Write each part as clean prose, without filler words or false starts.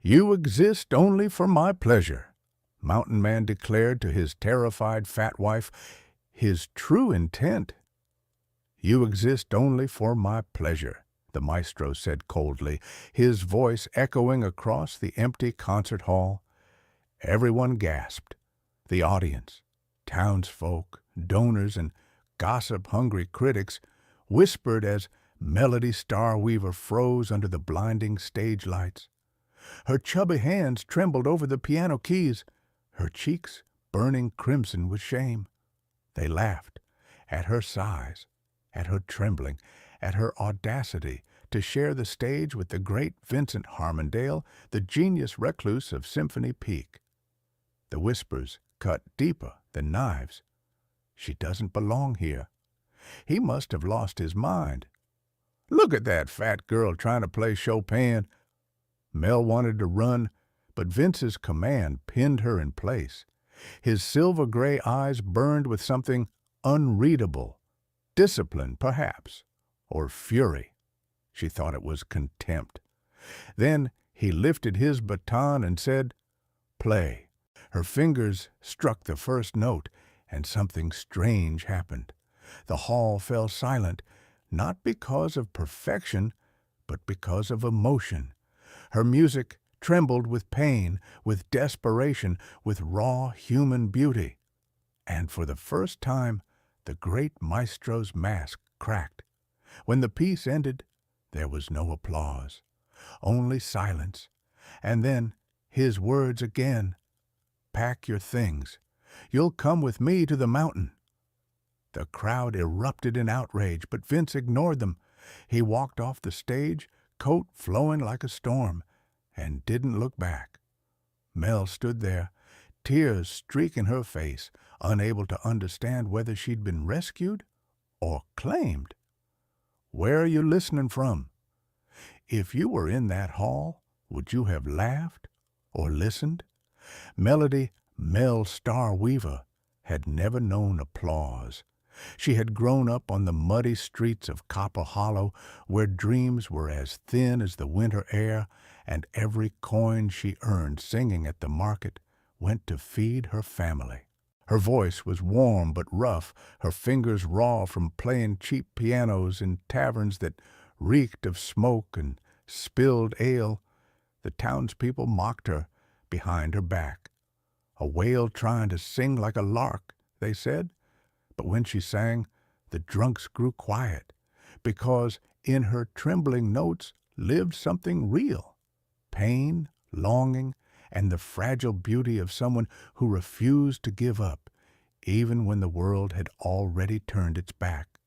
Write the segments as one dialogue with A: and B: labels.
A: "You exist only for my pleasure," Mountain Man declared to his terrified fat wife. His true intent. "You exist only for my pleasure," the maestro said coldly, his voice echoing across the empty concert hall. Everyone gasped. The audience, townsfolk, donors, and gossip-hungry critics whispered as Melody Starweaver froze under the blinding stage lights. Her chubby hands trembled over the piano keys, her cheeks burning crimson with shame. They laughed at her sighs, at her trembling, at her audacity to share the stage with the great Vincent Harmondale, the genius recluse of Symphony Peak. The whispers cut deeper than knives. "She doesn't belong here. He must have lost his mind. Look at that fat girl trying to play Chopin." Mel wanted to run, but Vince's command pinned her in place. His silver-gray eyes burned with something unreadable. Discipline, perhaps, or fury. She thought it was contempt. Then he lifted his baton and said, "Play." Her fingers struck the first note, and something strange happened. The hall fell silent, not because of perfection, but because of emotion. Her music trembled with pain, with desperation, with raw human beauty. And for the first time, the great maestro's mask cracked. When the piece ended, there was no applause, only silence. And then his words again, "Pack your things. You'll come with me to the mountain." The crowd erupted in outrage, but Vince ignored them. He walked off the stage, coat flowing like a storm, and didn't look back. Mel stood there, tears streaking her face, unable to understand whether she'd been rescued or claimed. "Where are you listening from? If you were in that hall, would you have laughed or listened?" Melody Mel Starweaver had never known applause. She had grown up on the muddy streets of Copper Hollow, where dreams were as thin as the winter air, and every coin she earned singing at the market went to feed her family. Her voice was warm but rough, her fingers raw from playing cheap pianos in taverns that reeked of smoke and spilled ale. The townspeople mocked her behind her back. "A whale trying to sing like a lark," they said. But when she sang, the drunks grew quiet, because in her trembling notes lived something real: pain, longing, and the fragile beauty of someone who refused to give up, even when the world had already turned its back.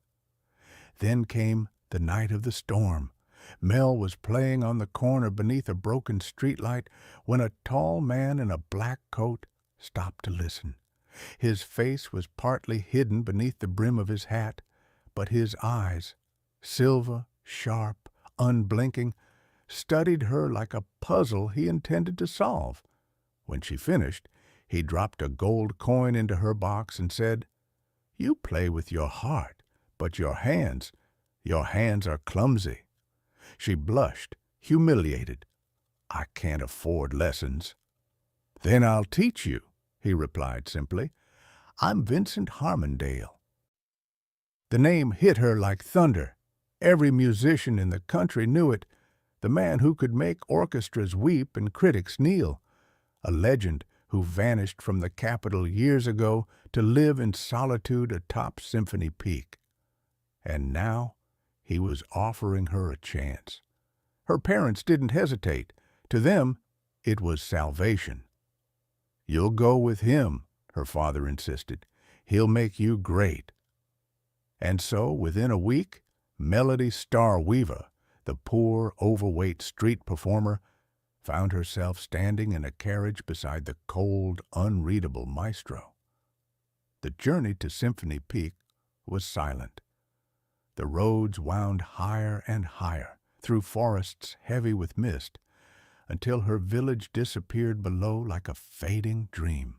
A: Then came the night of the storm. Mel was playing on the corner beneath a broken streetlight when a tall man in a black coat stopped to listen. His face was partly hidden beneath the brim of his hat, but his eyes, silver, sharp, unblinking, studied her like a puzzle he intended to solve. When she finished, he dropped a gold coin into her box and said, "You play with your heart, but your hands are clumsy." She blushed, humiliated. "I can't afford lessons." "Then I'll teach you," he replied simply. "I'm Vincent Harmondale." The name hit her like thunder. Every musician in the country knew it, the man who could make orchestras weep and critics kneel, a legend who vanished from the capital years ago to live in solitude atop Symphony Peak. And now he was offering her a chance. Her parents didn't hesitate. To them, it was salvation. "You'll go with him," her father insisted. "He'll make you great." And so, within a week, Melody Starweaver, the poor, overweight street performer, found herself standing in a carriage beside the cold, unreadable maestro. The journey to Symphony Peak was silent. The roads wound higher and higher, through forests heavy with mist, until her village disappeared below like a fading dream.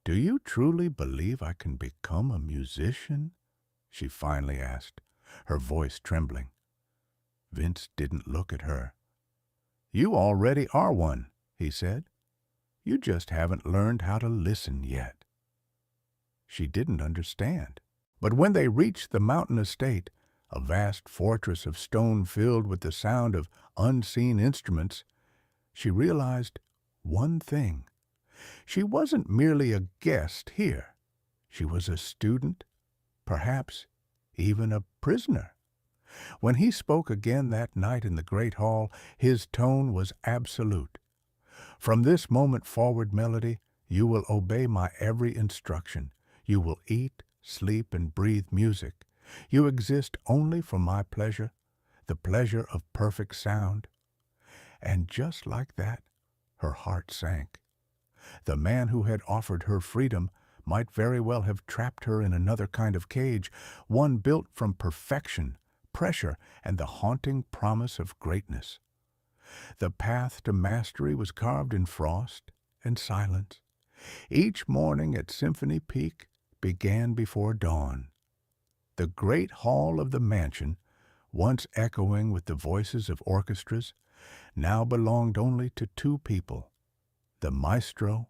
A: "Do you truly believe I can become a musician?" she finally asked, her voice trembling. Vince didn't look at her. You already are one, he said. You just haven't learned how to listen yet. She didn't understand. But when they reached the mountain estate, a vast fortress of stone filled with the sound of unseen instruments, she realized one thing. She wasn't merely a guest here. She was a student, perhaps even a prisoner. When he spoke again that night in the great hall, his tone was absolute. From this moment forward, Melody, you will obey my every instruction. You will eat, sleep, and breathe music. You exist only for my pleasure, the pleasure of perfect sound. And just like that, her heart sank. The man who had offered her freedom might very well have trapped her in another kind of cage, one built from perfection, pressure, and the haunting promise of greatness. The path to mastery was carved in frost and silence. Each morning at Symphony Peak began before dawn. The great hall of the mansion, once echoing with the voices of orchestras, now belonged only to two people, the maestro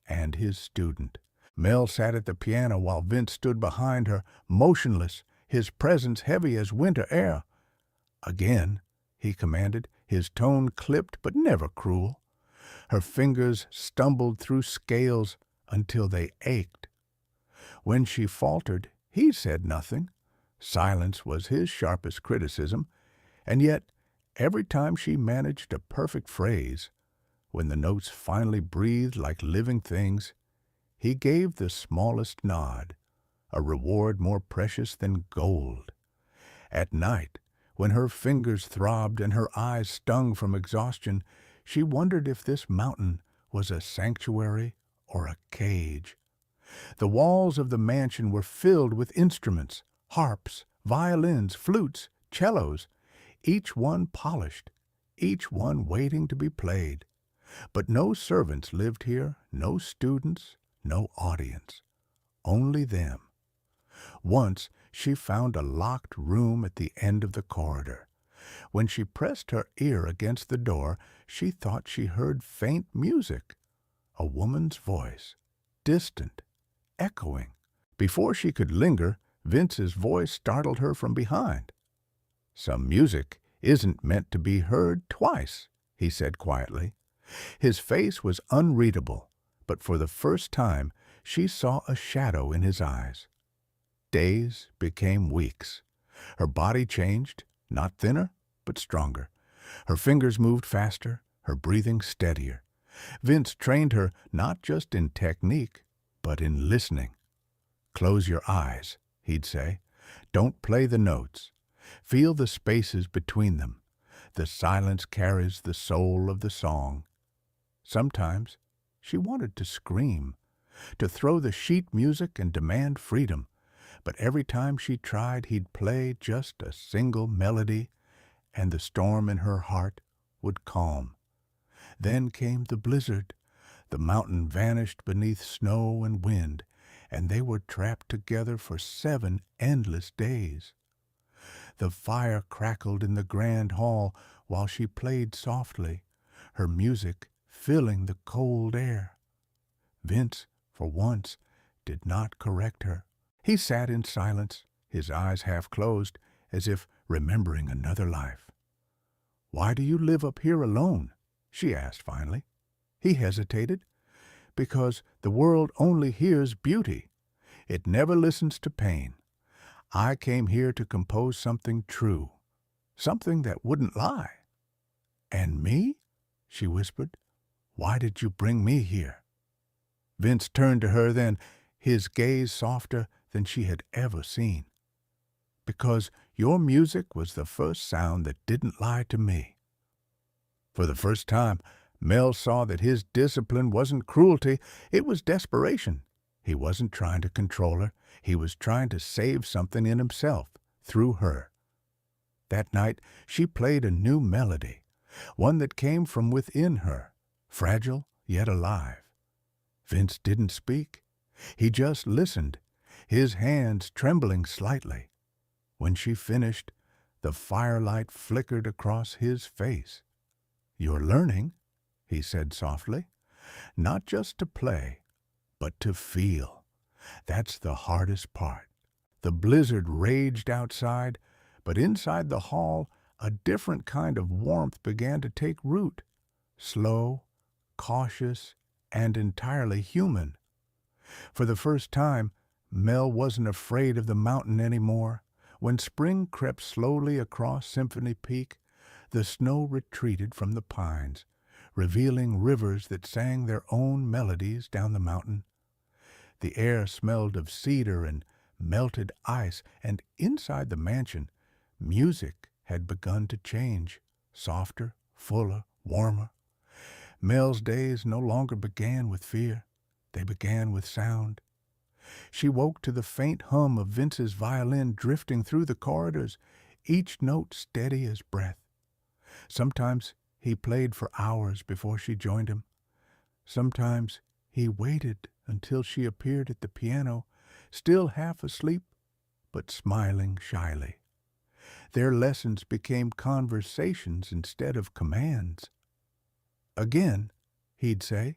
A: and his student. Mel sat at the piano while Vince stood behind her, motionless, his presence heavy as winter air. Again, he commanded, his tone clipped but never cruel. Her fingers stumbled through scales until they ached. When she faltered, he said nothing. Silence was his sharpest criticism, and yet every time she managed a perfect phrase, when the notes finally breathed like living things, he gave the smallest nod, a reward more precious than gold. At night, when her fingers throbbed and her eyes stung from exhaustion, she wondered if this mountain was a sanctuary or a cage. The walls of the mansion were filled with instruments, harps, violins, flutes, cellos, each one polished, each one waiting to be played. But no servants lived here, no students, no audience, only them. Once she found a locked room at the end of the corridor. When she pressed her ear against the door, she thought she heard faint music, a woman's voice, distant, echoing. Before she could linger, Vince's voice startled her from behind. "Some music isn't meant to be heard twice," he said quietly. His face was unreadable, but for the first time she saw a shadow in his eyes. Days became weeks. Her body changed, not thinner, but stronger. Her fingers moved faster, her breathing steadier. Vince trained her not just in technique, but in listening. "Close your eyes," he'd say. "Don't play the notes. Feel the spaces between them. The silence carries the soul of the song." Sometimes she wanted to scream, to throw the sheet music and demand freedom, but every time she tried, he'd play just a single melody, and the storm in her heart would calm. Then came the blizzard. The mountain vanished beneath snow and wind, and they were trapped together for 7 endless days. The fire crackled in the grand hall while she played softly, her music filling the cold air. Vince, for once, did not correct her. He sat in silence, his eyes half closed, as if remembering another life. "Why do you live up here alone?" she asked finally. He hesitated. "Because the world only hears beauty. It never listens to pain. I came here to compose something true, something that wouldn't lie." "And me?" she whispered. "Why did you bring me here?" Vince turned to her then, his gaze softer than she had ever seen. "Because your music was the first sound that didn't lie to me." For the first time, Mel saw that his discipline wasn't cruelty, it was desperation. He wasn't trying to control her, he was trying to save something in himself, through her. That night, she played a new melody, one that came from within her, fragile yet alive. Vince didn't speak. He just listened, his hands trembling slightly. When she finished, the firelight flickered across his face. "You're learning," he said softly, "not just to play, but to feel. That's the hardest part." The blizzard raged outside, but inside the hall a different kind of warmth began to take root, slow, cautious, and entirely human. For the first time, Mel wasn't afraid of the mountain anymore. When spring crept slowly across Symphony Peak, the snow retreated from the pines, revealing rivers that sang their own melodies down the mountain. The air smelled of cedar and melted ice, and inside the mansion, music had begun to change, softer, fuller, warmer. Mel's days no longer began with fear. They began with sound. She woke to the faint hum of Vince's violin drifting through the corridors, each note steady as breath. Sometimes he played for hours before she joined him. Sometimes he waited until she appeared at the piano, still half asleep, but smiling shyly. Their lessons became conversations instead of commands. "Again," he'd say,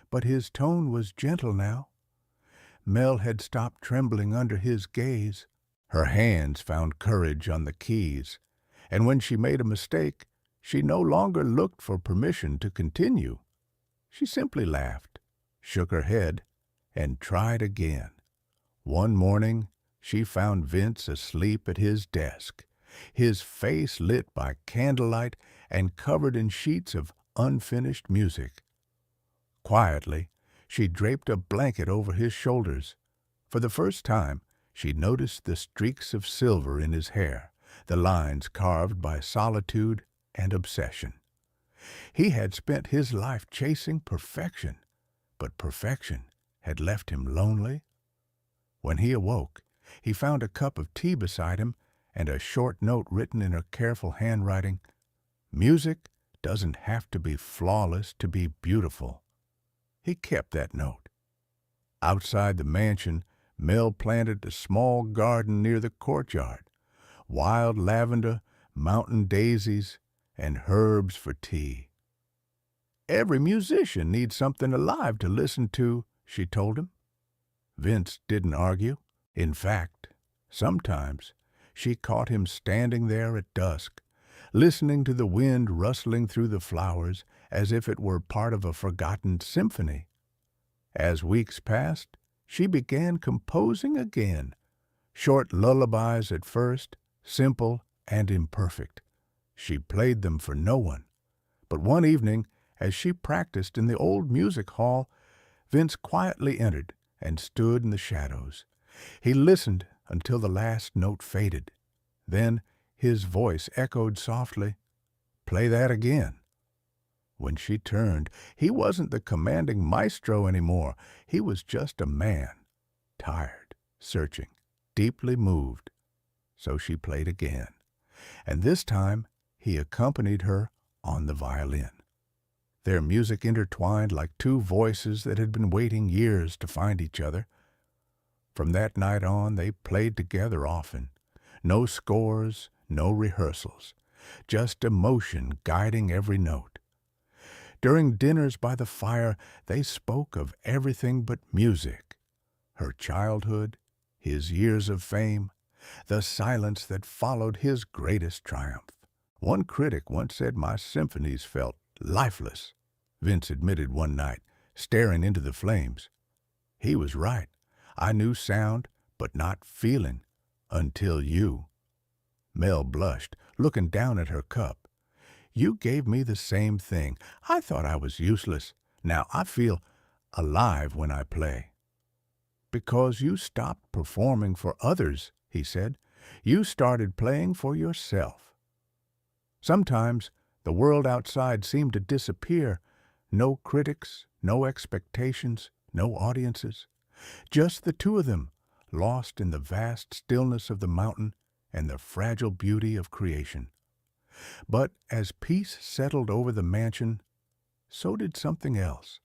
A: but his tone was gentle now. Mel had stopped trembling under his gaze. Her hands found courage on the keys, and when she made a mistake, she no longer looked for permission to continue. She simply laughed, shook her head, and tried again. One morning, she found Vince asleep at his desk, his face lit by candlelight and covered in sheets of unfinished music. Quietly, she draped a blanket over his shoulders. For the first time, she noticed the streaks of silver in his hair, the lines carved by solitude and obsession. He had spent his life chasing perfection, but perfection had left him lonely. When he awoke, he found a cup of tea beside him and a short note written in her careful handwriting. "Music doesn't have to be flawless to be beautiful." He kept that note. Outside the mansion, Mel planted a small garden near the courtyard. Wild lavender, mountain daisies, and herbs for tea. "Every musician needs something alive to listen to," she told him. Vince didn't argue. In fact, sometimes she caught him standing there at dusk, listening to the wind rustling through the flowers as if it were part of a forgotten symphony. As weeks passed, she began composing again. Short lullabies at first, simple and imperfect. She played them for no one. But one evening, as she practiced in the old music hall, Vince quietly entered and stood in the shadows. He listened until the last note faded. Then his voice echoed softly, "Play that again." When she turned, he wasn't the commanding maestro anymore. He was just a man, tired, searching, deeply moved. So she played again, and this time he accompanied her on the violin. Their music intertwined like two voices that had been waiting years to find each other. From that night on, they played together often. No scores, no rehearsals, just emotion guiding every note. During dinners by the fire, they spoke of everything but music. Her childhood, his years of fame, the silence that followed his greatest triumph. One critic once said my symphonies felt lifeless, Vince admitted one night, staring into the flames. He was right. I knew sound, but not feeling, until you. Mel blushed, looking down at her cup. You gave me the same thing. I thought I was useless. Now I feel alive when I play. Because you stopped performing for others, he said. You started playing for yourself. Sometimes the world outside seemed to disappear. No critics, no expectations, no audiences. Just the two of them, lost in the vast stillness of the mountain and the fragile beauty of creation. But as peace settled over the mansion, so did something else.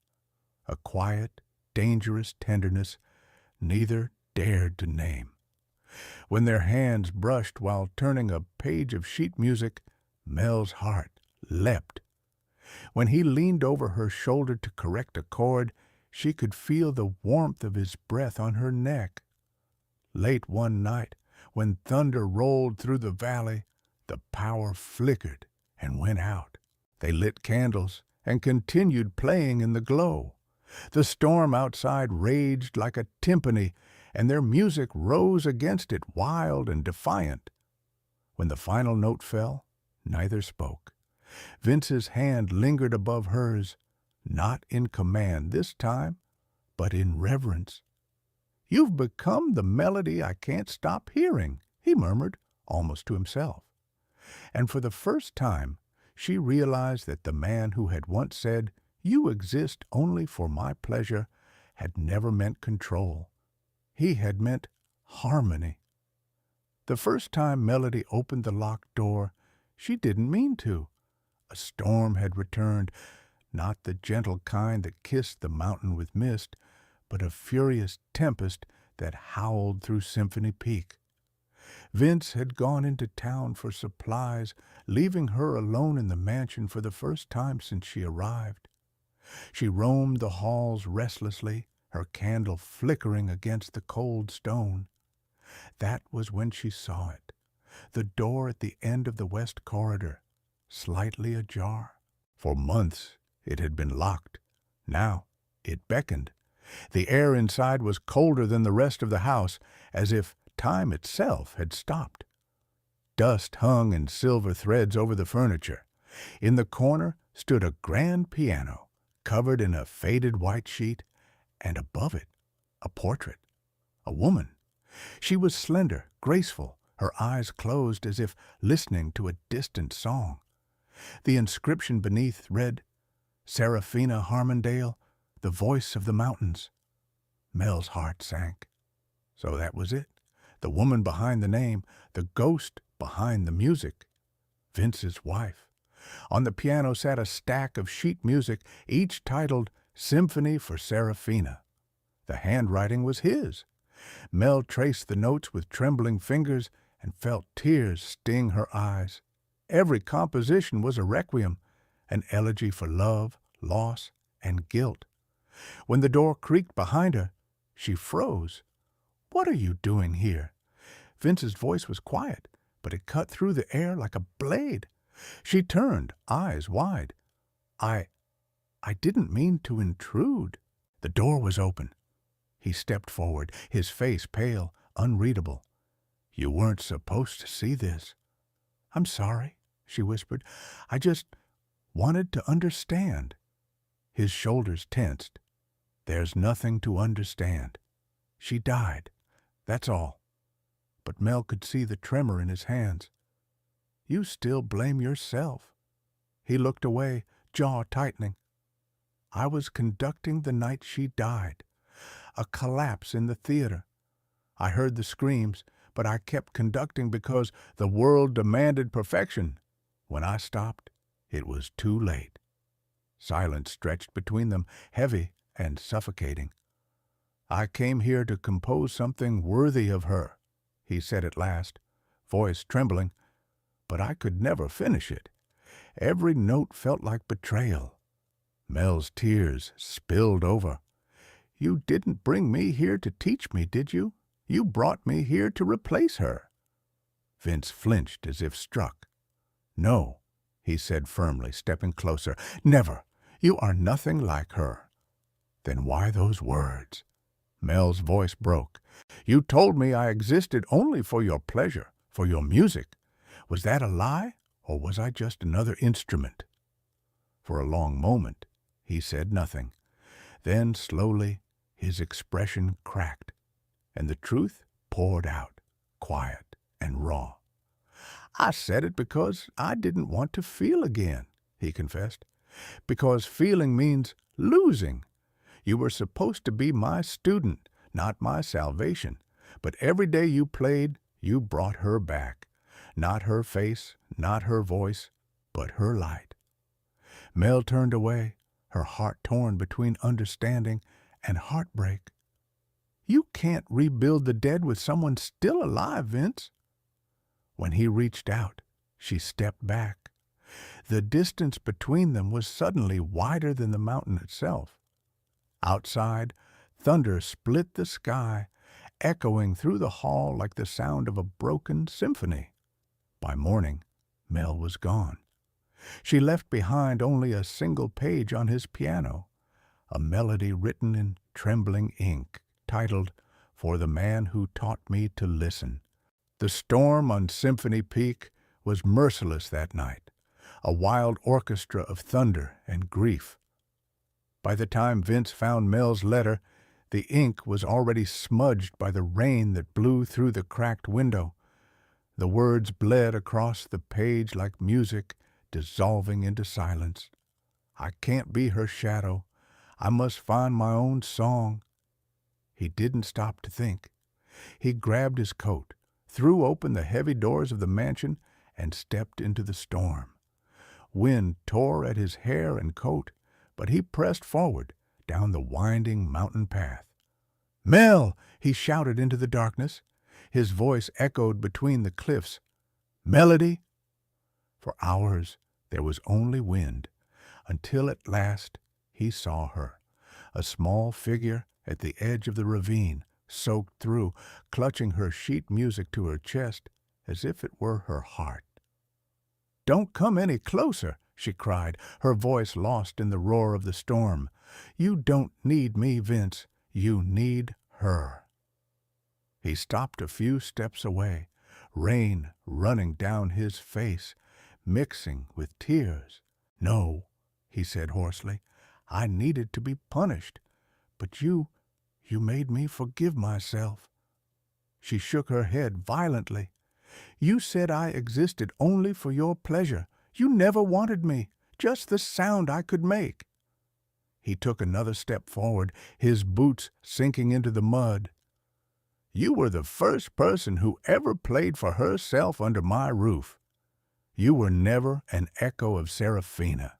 A: A quiet, dangerous tenderness neither dared to name. When their hands brushed while turning a page of sheet music, Mel's heart leapt. When he leaned over her shoulder to correct a chord, she could feel the warmth of his breath on her neck. Late one night, when thunder rolled through the valley, the power flickered and went out. They lit candles and continued playing in the glow. The storm outside raged like a timpani, and their music rose against it, wild and defiant. When the final note fell, neither spoke. Vince's hand lingered above hers, not in command this time, but in reverence. "You've become the melody I can't stop hearing," he murmured, almost to himself. And for the first time, she realized that the man who had once said, "You exist only for my pleasure," had never meant control. He had meant harmony. The first time Melody opened the locked door, she didn't mean to. A storm had returned, not the gentle kind that kissed the mountain with mist, but a furious tempest that howled through Symphony Peak. Vince had gone into town for supplies, leaving her alone in the mansion for the first time since she arrived. She roamed the halls restlessly, her candle flickering against the cold stone. That was when she saw it, the door at the end of the west corridor, slightly ajar. For months it had been locked. Now it beckoned. The air inside was colder than the rest of the house, as if time itself had stopped. Dust hung in silver threads over the furniture. In the corner stood a grand piano, covered in a faded white sheet, and above it a portrait. A woman. She was slender, graceful, her eyes closed as if listening to a distant song. The inscription beneath read, "Seraphina Harmondale, the voice of the mountains." Mel's heart sank. So that was it. The woman behind the name, the ghost behind the music. Vince's wife. On the piano sat a stack of sheet music, each titled Symphony for Seraphina. The handwriting was his. Mel traced the notes with trembling fingers and felt tears sting her eyes. Every composition was a requiem, an elegy for love, loss, and guilt. When the door creaked behind her, she froze. "What are you doing here?" Vince's voice was quiet, but it cut through the air like a blade. She turned, eyes wide. I didn't mean to intrude." The door was open. He stepped forward, his face pale, unreadable. "You weren't supposed to see this." "I'm sorry," she whispered. "I just wanted to understand." His shoulders tensed. "There's nothing to understand. She died. That's all." But Mel could see the tremor in his hands. "You still blame yourself." He looked away, jaw tightening. "I was conducting the night she died. A collapse in the theater. I heard the screams, but I kept conducting because the world demanded perfection. When I stopped, it was too late." Silence stretched between them, heavy and suffocating. "I came here to compose something worthy of her," he said at last, voice trembling, "but I could never finish it. Every note felt like betrayal." Mel's tears spilled over. "You didn't bring me here to teach me, did you? You brought me here to replace her." Vince flinched as if struck. "No," he said firmly, stepping closer. "Never. You are nothing like her." "Then why those words?" Mel's voice broke. "You told me I existed only for your pleasure, for your music. Was that a lie, or was I just another instrument?" For a long moment, he said nothing. Then, slowly, his expression cracked, and the truth poured out, quiet and raw. "I said it because I didn't want to feel again," he confessed. "Because feeling means losing. You were supposed to be my student, not my salvation. But every day you played, you brought her back. Not her face, not her voice, but her light." Mel turned away, her heart torn between understanding and heartbreak. "You can't rebuild the dead with someone still alive, Vince." When he reached out, she stepped back. The distance between them was suddenly wider than the mountain itself. Outside, thunder split the sky, echoing through the hall like the sound of a broken symphony. By morning, Mel was gone. She left behind only a single page on his piano, a melody written in trembling ink, titled, "For the Man Who Taught Me to Listen." The storm on Symphony Peak was merciless that night, a wild orchestra of thunder and grief. By the time Vince found Mel's letter, the ink was already smudged by the rain that blew through the cracked window. The words bled across the page like music, dissolving into silence. I can't be her shadow. I must find my own song. He didn't stop to think. He grabbed his coat, threw open the heavy doors of the mansion, and stepped into the storm. Wind tore at his hair and coat, but he pressed forward down the winding mountain path. "Mel!" he shouted into the darkness. His voice echoed between the cliffs. "Melody!" For hours there was only wind, until at last he saw her, a small figure at the edge of the ravine, soaked through, clutching her sheet music to her chest as if it were her heart. "Don't come any closer," she cried, her voice lost in the roar of the storm. "You don't need me, Vince. You need her." He stopped a few steps away, rain running down his face, mixing with tears. "No," he said hoarsely, "I needed to be punished, but you made me forgive myself." She shook her head violently. "You said I existed only for your pleasure. You never wanted me, just the sound I could make." He took another step forward, his boots sinking into the mud. "You were the first person who ever played for herself under my roof. You were never an echo of Serafina.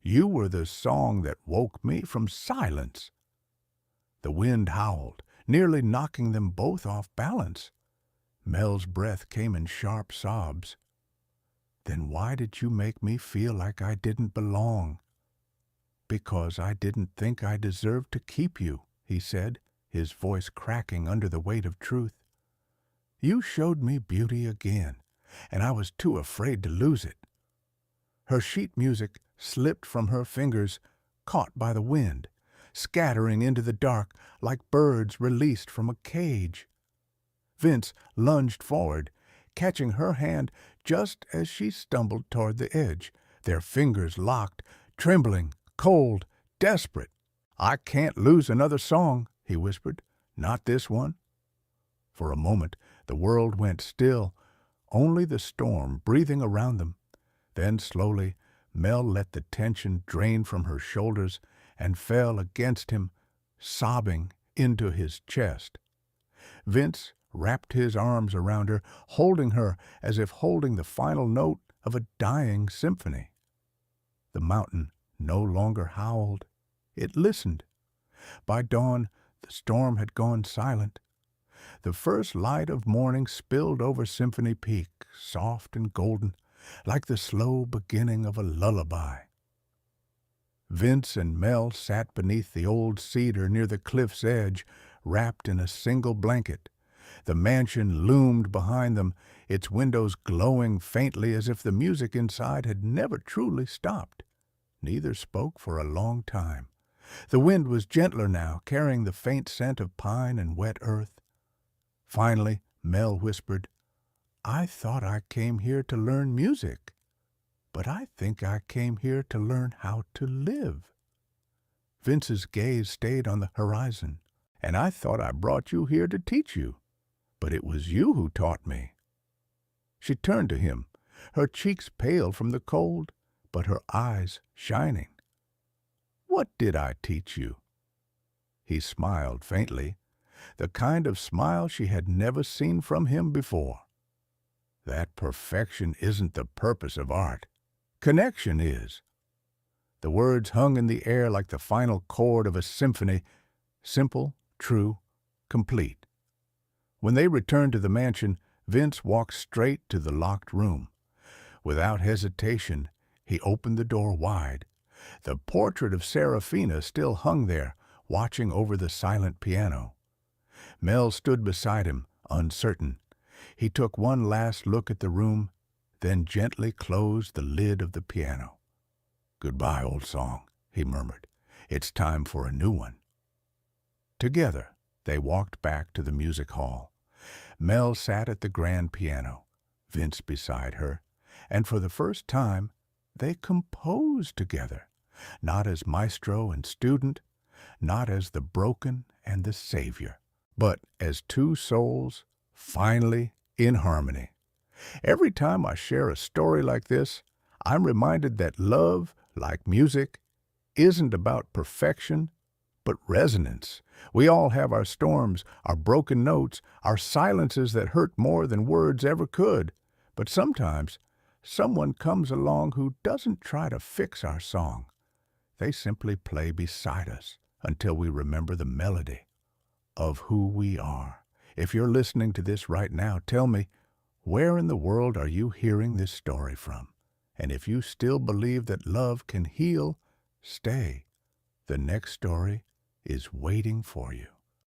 A: You were the song that woke me from silence." The wind howled, nearly knocking them both off balance. Mel's breath came in sharp sobs. "Then why did you make me feel like I didn't belong?" "Because I didn't think I deserved to keep you," he said, his voice cracking under the weight of truth. "You showed me beauty again, and I was too afraid to lose it." Her sheet music slipped from her fingers, caught by the wind, scattering into the dark like birds released from a cage. Vince lunged forward, catching her hand just as she stumbled toward the edge, their fingers locked, trembling, cold, desperate. "I can't lose another song," he whispered. "Not this one." For a moment the world went still, only the storm breathing around them. Then slowly Mel let the tension drain from her shoulders and fell against him, sobbing into his chest. Vince wrapped his arms around her, holding her as if holding the final note of a dying symphony. The mountain no longer howled. It listened. By dawn, the storm had gone silent. The first light of morning spilled over Symphony Peak, soft and golden, like the slow beginning of a lullaby. Vince and Mel sat beneath the old cedar near the cliff's edge, wrapped in a single blanket. The mansion loomed behind them, its windows glowing faintly as if the music inside had never truly stopped. Neither spoke for a long time. The wind was gentler now, carrying the faint scent of pine and wet earth. Finally, Mel whispered, "I thought I came here to learn music, but I think I came here to learn how to live." Vince's gaze stayed on the horizon. "And I thought I brought you here to teach you, but it was you who taught me." She turned to him, her cheeks pale from the cold, but her eyes shining. "What did I teach you?" He smiled faintly, the kind of smile she had never seen from him before. "That perfection isn't the purpose of art. Connection is." The words hung in the air like the final chord of a symphony, simple, true, complete. When they returned to the mansion, Vince walked straight to the locked room. Without hesitation, He opened the door wide. The portrait of Serafina still hung there, watching over the silent piano. Mel stood beside him, uncertain. He took one last look at the room, then gently closed the lid of the piano. "Goodbye, old song," he murmured. "It's time for a new one." Together, they walked back to the music hall. Mel sat at the grand piano, Vince beside her, and for the first time, they composed together, not as maestro and student, not as the broken and the savior, but as two souls finally in harmony. Every time I share a story like this, I'm reminded that love, like music, isn't about perfection, but resonance. We all have our storms, our broken notes, our silences that hurt more than words ever could. But sometimes, someone comes along who doesn't try to fix our song. They simply play beside us until we remember the melody of who we are. If you're listening to this right now, tell me, where in the world are you hearing this story from? And if you still believe that love can heal, stay. The next story is waiting for you.